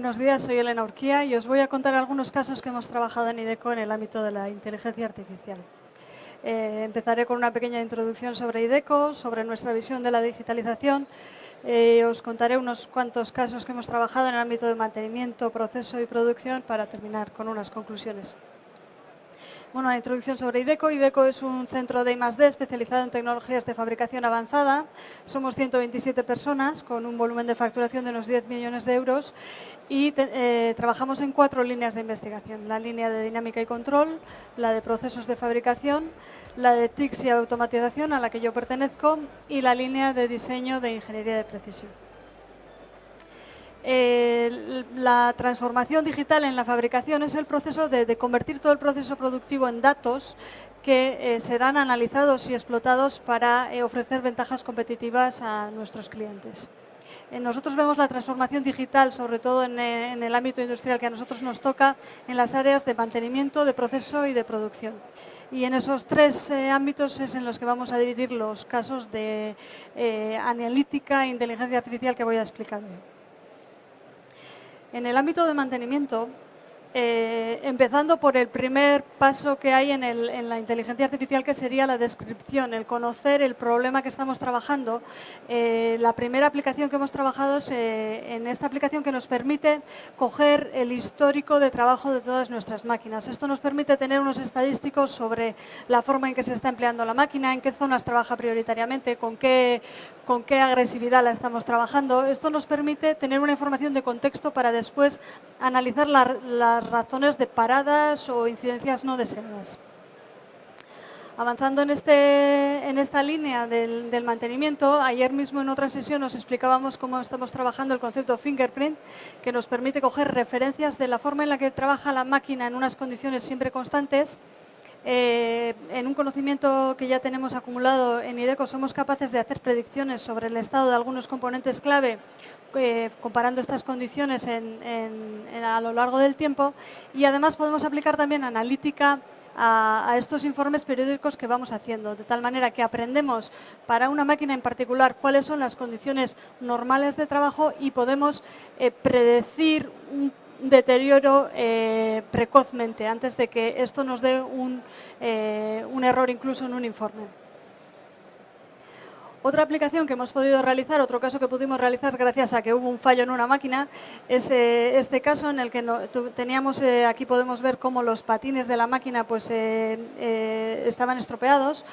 Buenos días, soy Elena Urquía y os voy a contar algunos casos que hemos trabajado en IDECO en el ámbito de la inteligencia artificial. Empezaré con una pequeña introducción sobre IDECO, sobre nuestra visión de la digitalización. Os contaré unos cuantos casos que hemos trabajado en el ámbito de mantenimiento, proceso y producción para terminar con unas conclusiones. Bueno, una introducción sobre IDECO. IDECO es un centro de I+D especializado en tecnologías de fabricación avanzada. Somos 127 personas con un volumen de facturación de unos 10 millones de euros y trabajamos en 4 líneas de investigación. La línea de dinámica y control, la de procesos de fabricación, la de TICs y automatización, a la que yo pertenezco, y la línea de diseño de ingeniería de precisión. La transformación digital en la fabricación es el proceso de convertir todo el proceso productivo en datos que serán analizados y explotados para ofrecer ventajas competitivas a nuestros clientes. Nosotros vemos la transformación digital, sobre todo en el ámbito industrial que a nosotros nos toca, en las áreas de mantenimiento, de proceso y de producción. Y en esos 3 ámbitos es en los que vamos a dividir los casos de analítica e inteligencia artificial que voy a explicar hoy. En el ámbito de mantenimiento, empezando por el primer paso que hay en la inteligencia artificial, que sería la descripción, el conocer el problema que estamos trabajando. La primera aplicación que hemos trabajado es en esta aplicación que nos permite coger el histórico de trabajo de todas nuestras máquinas. Esto nos permite tener unos estadísticos sobre la forma en que se está empleando la máquina, en qué zonas trabaja prioritariamente, con qué agresividad la estamos trabajando. Esto nos permite tener una información de contexto para después analizar las razones de paradas o incidencias no deseadas. Avanzando en esta línea del mantenimiento, ayer mismo en otra sesión os explicábamos cómo estamos trabajando el concepto fingerprint, que nos permite coger referencias de la forma en la que trabaja la máquina en unas condiciones siempre constantes. En un conocimiento que ya tenemos acumulado en IDECO, somos capaces de hacer predicciones sobre el estado de algunos componentes clave, comparando estas condiciones a lo largo del tiempo, y además podemos aplicar también analítica a estos informes periódicos que vamos haciendo, de tal manera que aprendemos para una máquina en particular cuáles son las condiciones normales de trabajo y podemos predecir un deterioro precozmente, antes de que esto nos dé un error incluso en un informe. Otra aplicación que hemos podido realizar, otro caso que pudimos realizar gracias a que hubo un fallo en una máquina, es este caso en el que teníamos, aquí podemos ver cómo los patines de la máquina pues, estaban estropeados.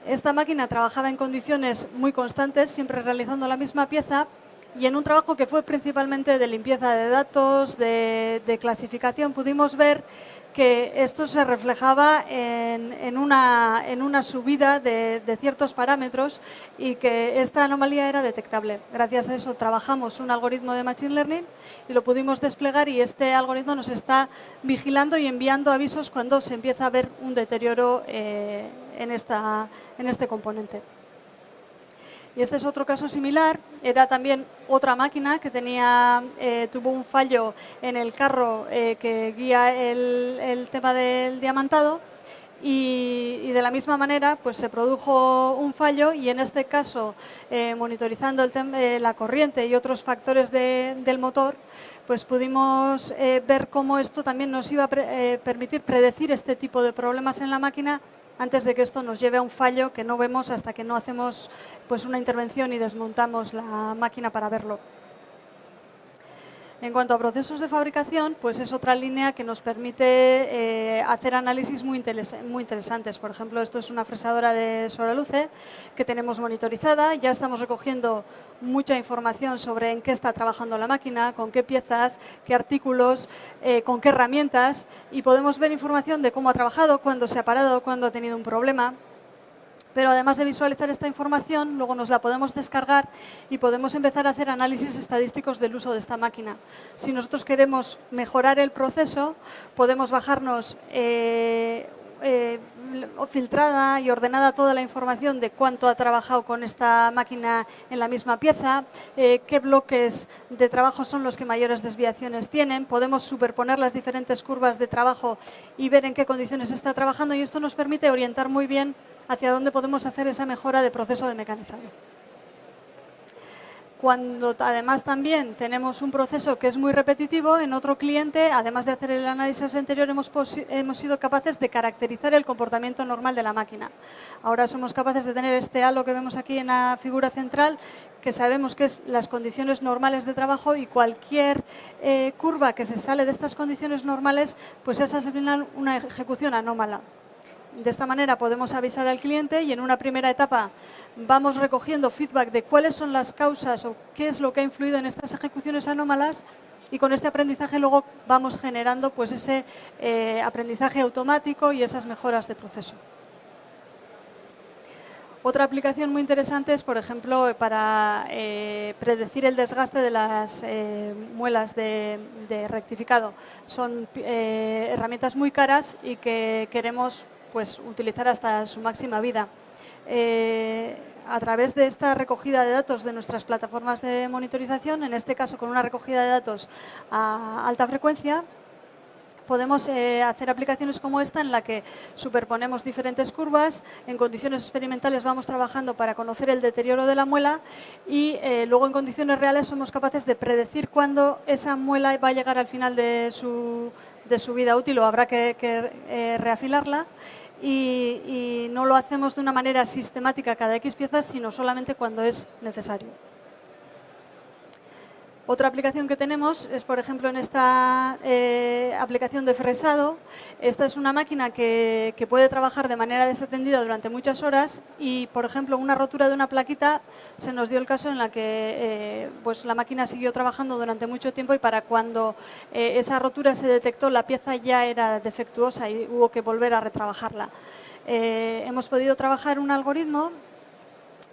Esta máquina trabajaba en condiciones muy constantes, siempre realizando la misma pieza, y en un trabajo que fue principalmente de limpieza de datos, de clasificación, pudimos ver que esto se reflejaba en una subida de ciertos parámetros y que esta anomalía era detectable. Gracias a eso trabajamos un algoritmo de Machine Learning y lo pudimos desplegar, y este algoritmo nos está vigilando y enviando avisos cuando se empieza a ver un deterioro en este componente. Y este es otro caso similar. Era también otra máquina que tuvo un fallo en el carro que guía el tema del diamantado, y de la misma manera pues, se produjo un fallo, y en este caso, monitorizando la corriente y otros factores del motor, pues pudimos ver cómo esto también nos iba a permitir predecir este tipo de problemas en la máquina antes de que esto nos lleve a un fallo que no vemos hasta que no hacemos pues, una intervención y desmontamos la máquina para verlo. En cuanto a procesos de fabricación, pues es otra línea que nos permite hacer análisis muy interesantes. Por ejemplo, esto es una fresadora de Soraluce que tenemos monitorizada. Ya estamos recogiendo mucha información sobre en qué está trabajando la máquina, con qué piezas, qué artículos, con qué herramientas, y podemos ver información de cómo ha trabajado, cuándo se ha parado, cuándo ha tenido un problema. Pero además de visualizar esta información, luego nos la podemos descargar y podemos empezar a hacer análisis estadísticos del uso de esta máquina. Si nosotros queremos mejorar el proceso, podemos bajarnos filtrada y ordenada toda la información de cuánto ha trabajado con esta máquina en la misma pieza, qué bloques de trabajo son los que mayores desviaciones tienen. Podemos superponer las diferentes curvas de trabajo y ver en qué condiciones está trabajando, y esto nos permite orientar muy bien hacia dónde podemos hacer esa mejora de proceso de mecanizado. Cuando además también tenemos un proceso que es muy repetitivo, en otro cliente, además de hacer el análisis anterior, hemos sido capaces de caracterizar el comportamiento normal de la máquina. Ahora somos capaces de tener este halo que vemos aquí en la figura central, que sabemos que es las condiciones normales de trabajo, y cualquier curva que se sale de estas condiciones normales, pues esa es al final una ejecución anómala. De esta manera podemos avisar al cliente y en una primera etapa vamos recogiendo feedback de cuáles son las causas o qué es lo que ha influido en estas ejecuciones anómalas, y con este aprendizaje luego vamos generando pues ese aprendizaje automático y esas mejoras de proceso. Otra aplicación muy interesante es, por ejemplo, para predecir el desgaste de las muelas de rectificado. Son herramientas muy caras y que queremos pues utilizar hasta su máxima vida. A través de esta recogida de datos de nuestras plataformas de monitorización, en este caso con una recogida de datos a alta frecuencia, podemos hacer aplicaciones como esta, en la que superponemos diferentes curvas. En condiciones experimentales vamos trabajando para conocer el deterioro de la muela, y luego en condiciones reales somos capaces de predecir cuándo esa muela va a llegar al final de su vida útil o habrá que reafilarla. Y no lo hacemos de una manera sistemática cada X piezas, sino solamente cuando es necesario. Otra aplicación que tenemos es, por ejemplo, en esta aplicación de fresado. Esta es una máquina que puede trabajar de manera desatendida durante muchas horas, y, por ejemplo, una rotura de una plaquita, se nos dio el caso en la que pues la máquina siguió trabajando durante mucho tiempo, y para cuando esa rotura se detectó, la pieza ya era defectuosa y hubo que volver a retrabajarla. Hemos podido trabajar un algoritmo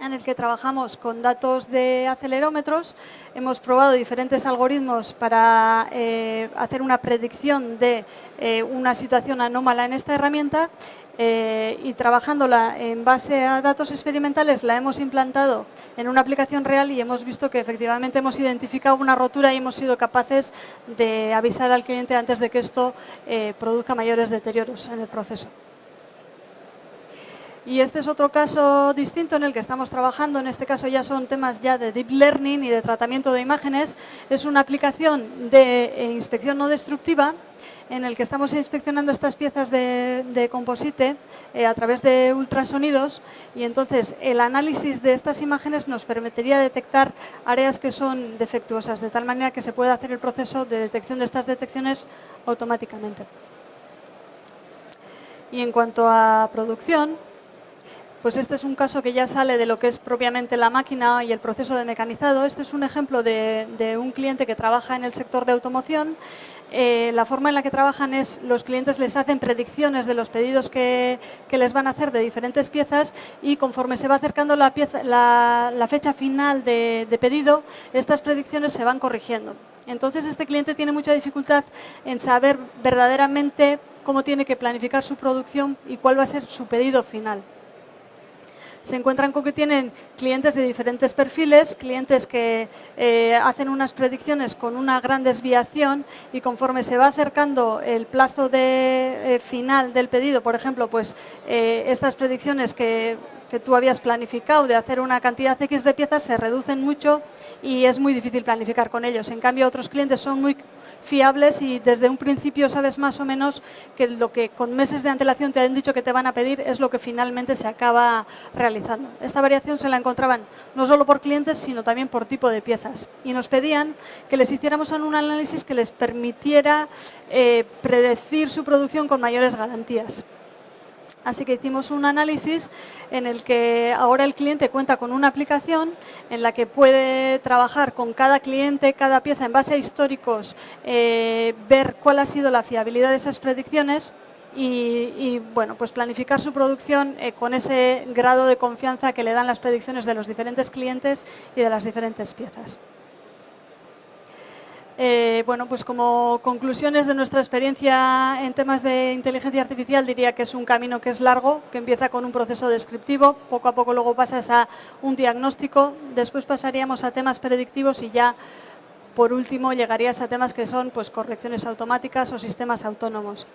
en el que trabajamos con datos de acelerómetros. Hemos probado diferentes algoritmos para hacer una predicción de una situación anómala en esta herramienta, y trabajándola en base a datos experimentales la hemos implantado en una aplicación real, y hemos visto que efectivamente hemos identificado una rotura y hemos sido capaces de avisar al cliente antes de que esto produzca mayores deterioros en el proceso. Y este es otro caso distinto en el que estamos trabajando. En este caso ya son temas ya de deep learning y de tratamiento de imágenes. Es una aplicación de inspección no destructiva, en el que estamos inspeccionando estas piezas de composite a través de ultrasonidos, y entonces el análisis de estas imágenes nos permitiría detectar áreas que son defectuosas, de tal manera que se puede hacer el proceso de detección de estas detecciones automáticamente. Y en cuanto a producción, pues este es un caso que ya sale de lo que es propiamente la máquina y el proceso de mecanizado. Este es un ejemplo de un cliente que trabaja en el sector de automoción. La forma en la que trabajan es, los clientes les hacen predicciones de los pedidos que les van a hacer de diferentes piezas, y conforme se va acercando la fecha final de pedido, estas predicciones se van corrigiendo. Entonces este cliente tiene mucha dificultad en saber verdaderamente cómo tiene que planificar su producción y cuál va a ser su pedido final. Se encuentran con que tienen clientes de diferentes perfiles, clientes que hacen unas predicciones con una gran desviación, y conforme se va acercando el plazo final del pedido, por ejemplo, pues estas predicciones que tú habías planificado de hacer una cantidad X de piezas se reducen mucho y es muy difícil planificar con ellos. En cambio, otros clientes son muy fiables y desde un principio sabes más o menos que lo que con meses de antelación te han dicho que te van a pedir es lo que finalmente se acaba realizando. Esta variación se la encontraban no solo por clientes, sino también por tipo de piezas, y nos pedían que les hiciéramos un análisis que les permitiera predecir su producción con mayores garantías. Así que hicimos un análisis en el que ahora el cliente cuenta con una aplicación en la que puede trabajar con cada cliente, cada pieza, en base a históricos, ver cuál ha sido la fiabilidad de esas predicciones y bueno, pues planificar su producción con ese grado de confianza que le dan las predicciones de los diferentes clientes y de las diferentes piezas. Bueno, pues como conclusiones de nuestra experiencia en temas de inteligencia artificial, diría que es un camino que es largo, que empieza con un proceso descriptivo, poco a poco luego pasas a un diagnóstico, después pasaríamos a temas predictivos y ya por último llegarías a temas que son pues, correcciones automáticas o sistemas autónomos.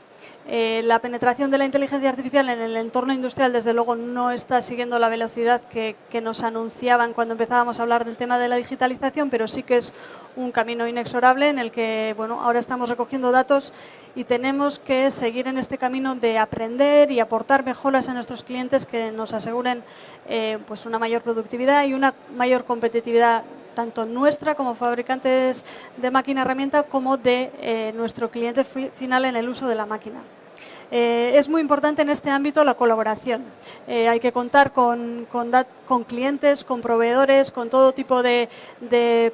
La penetración de la inteligencia artificial en el entorno industrial, desde luego, no está siguiendo la velocidad que nos anunciaban cuando empezábamos a hablar del tema de la digitalización, pero sí que es un camino inexorable en el que bueno, ahora estamos recogiendo datos y tenemos que seguir en este camino de aprender y aportar mejoras a nuestros clientes que nos aseguren pues una mayor productividad y una mayor competitividad tanto nuestra como fabricantes de máquina herramienta como de nuestro cliente final en el uso de la máquina. Es muy importante en este ámbito la colaboración. Hay que contar con clientes, con proveedores, con todo tipo de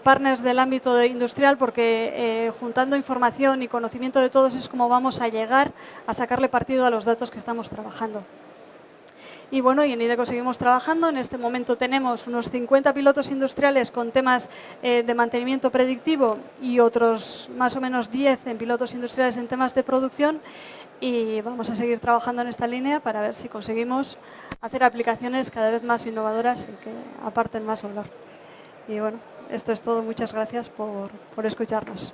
partners del ámbito industrial porque juntando información y conocimiento de todos es como vamos a llegar a sacarle partido a los datos que estamos trabajando. Y bueno, y en IDECO seguimos trabajando. En este momento tenemos unos 50 pilotos industriales con temas de mantenimiento predictivo y otros más o menos 10 en pilotos industriales en temas de producción. Y vamos a seguir trabajando en esta línea para ver si conseguimos hacer aplicaciones cada vez más innovadoras y que aparten más valor. Y bueno, esto es todo. Muchas gracias por escucharnos.